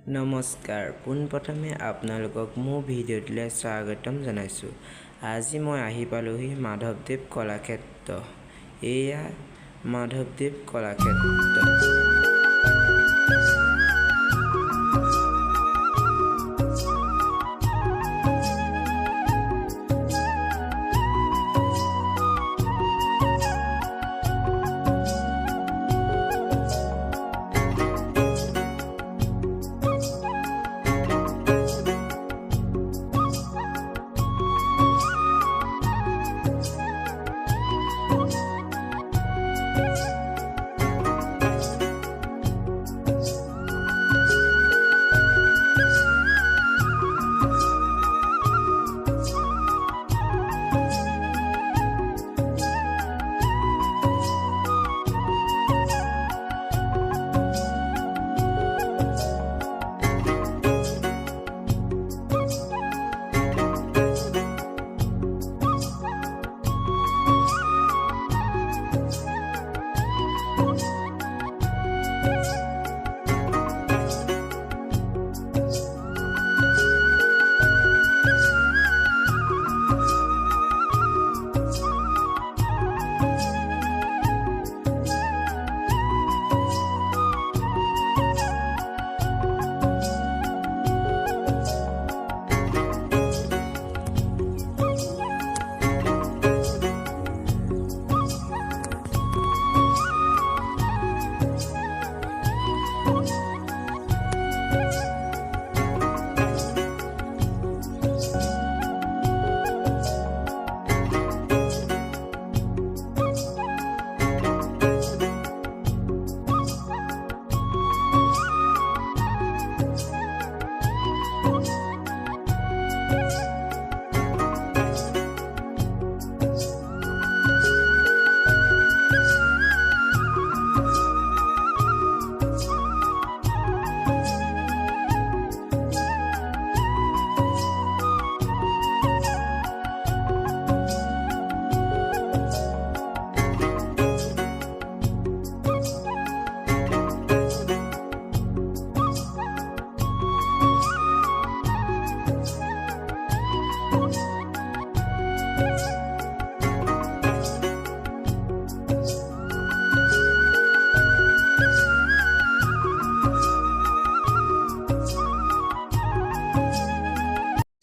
নমস্কাৰ পোনপ্ৰথমে আপোনালোকক মোৰ ভিডিঅ'টোলৈ স্বাগতম জনাইছোঁ। আজি মই আহি পালোহি মাধৱদেৱ কলাক্ষেত্ৰ। এয়া মাধৱদেৱ কলাক্ষেত্ৰ।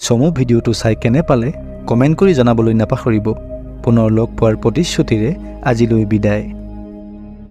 চমু ভিডিঅ'টো চাই কেনে পালে কমেণ্ট কৰি জনাবলৈ নাপাহৰিব। পুনৰ লগ পোৱাৰ প্ৰতিশ্ৰুতিৰে আজিলৈ বিদায়।